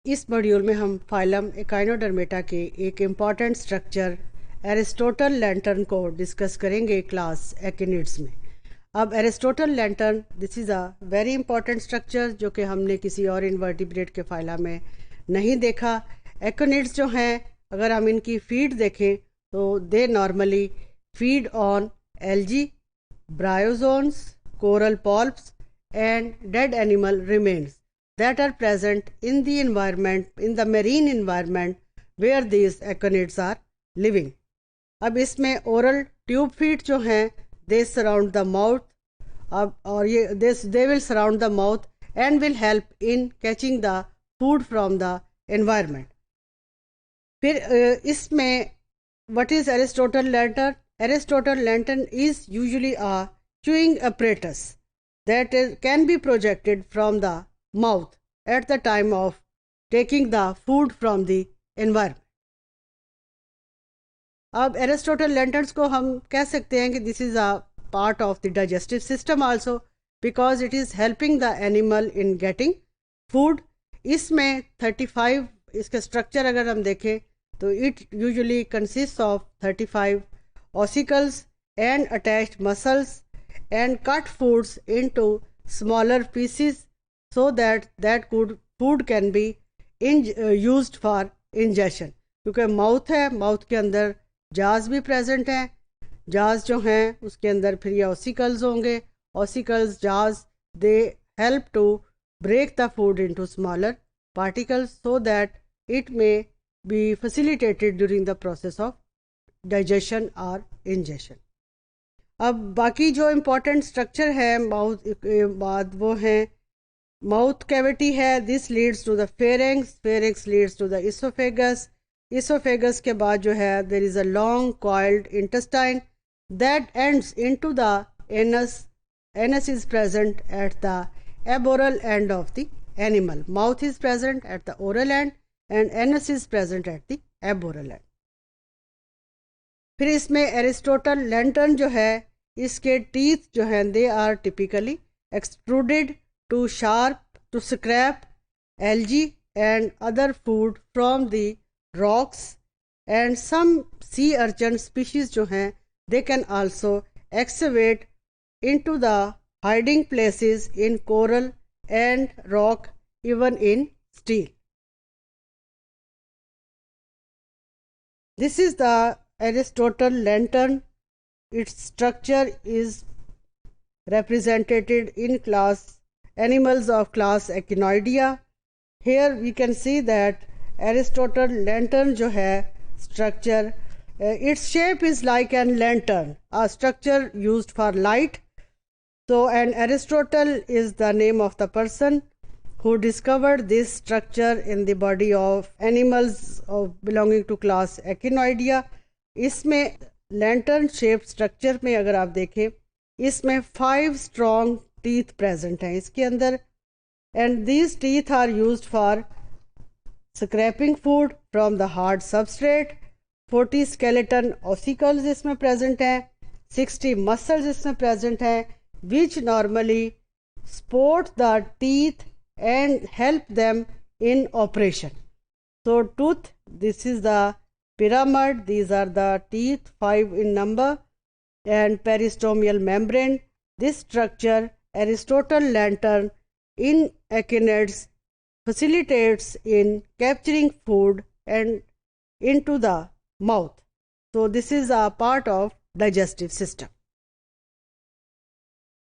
इस मॉड्यूल में हम फाइलम एकाइनोडर्मेटा के एक इम्पॉर्टेंट स्ट्रक्चर एरिस्टोटल लैंटर्न को डिस्कस करेंगे क्लास एकिनिड्स में। अब Aristotle lantern this is a very important structure जो कि हमने किसी और इन्वर्टिब्रेट के फाइला में नहीं देखा। एकिनिड्स जो हैं, अगर हम इनकी फीड देखें तो they normally feed on algae, bryozoans, coral polyps and dead animal remains that are present in the environment, in the marine environment where these aconids are living. अब इसमें oral tube feet जो हैं they surround the mouth, अब और ये they will surround the mouth and will help in catching the food from the environment. फिर इसमें what is Aristotle lantern? Aristotle lantern is usually a chewing apparatus that can be projected from the mouth at the time of taking the food from the environment. अब Aristotle lanterns को हम कह सकते हैं कि this is a part of the digestive system also because it is helping the animal in getting food. इसमें 35 इसका structure अगर हम देखें तो it usually consist of 35 ossicles and attached muscles and cut foods into smaller pieces so that food can be used for ingestion. क्योंकि mouth है, mouth के अंदर जाज भी प्रेजेंट हैं, जाज जो हैं उसके अंदर फिर ये ऑसिकल्स होंगे, ossicles jaws they help to break the food into smaller particles so that it may be facilitated during the process of digestion or ingestion. अब बाकी जो इम्पोर्टेंट स्ट्रक्चर है माउथ बाद वो है माउथ कैविटी है, this leads to the pharynx, pharynx leads to the oesophagus, oesophagus के बाद जो है there is a long coiled intestine that ends into the anus, anus is present at the aboral end of the animal, mouth is present at the oral end and anus is present at the aboral end. फिर इसमें Aristotle lantern जो है इसके teeth जो हैं they are typically extruded to sharp to scrape algae and other food from the rocks and some sea urchin species जो हैं they can also excavate into the hiding places in coral and rock even in steel. This is the Aristotle lantern. Its structure is represented in class animals of class Echinoidea. Here we can see that Aristotle lantern जो है structure, its shape is like an lantern, a structure used for light. So, and Aristotle is the name of the person who discovered this structure in the body of animals belonging to class Echinoidea. इसमें lantern shape structure में अगर आप देखें इसमें 5 strong teeth present हैं इसके अंदर and these teeth are used for scraping food from the hard substrate. 40 skeleton ossicles इसमें प्रेजेंट हैं, 60 मसल्स इसमें प्रेजेंट हैं which normally support the teeth and help them in operation. So tooth, this is the pyramid, these are the teeth, 5 in number, and peristomial membrane. This structure, Aristotle lantern in echinids, facilitates in capturing food and into the mouth. So this is a part of digestive system.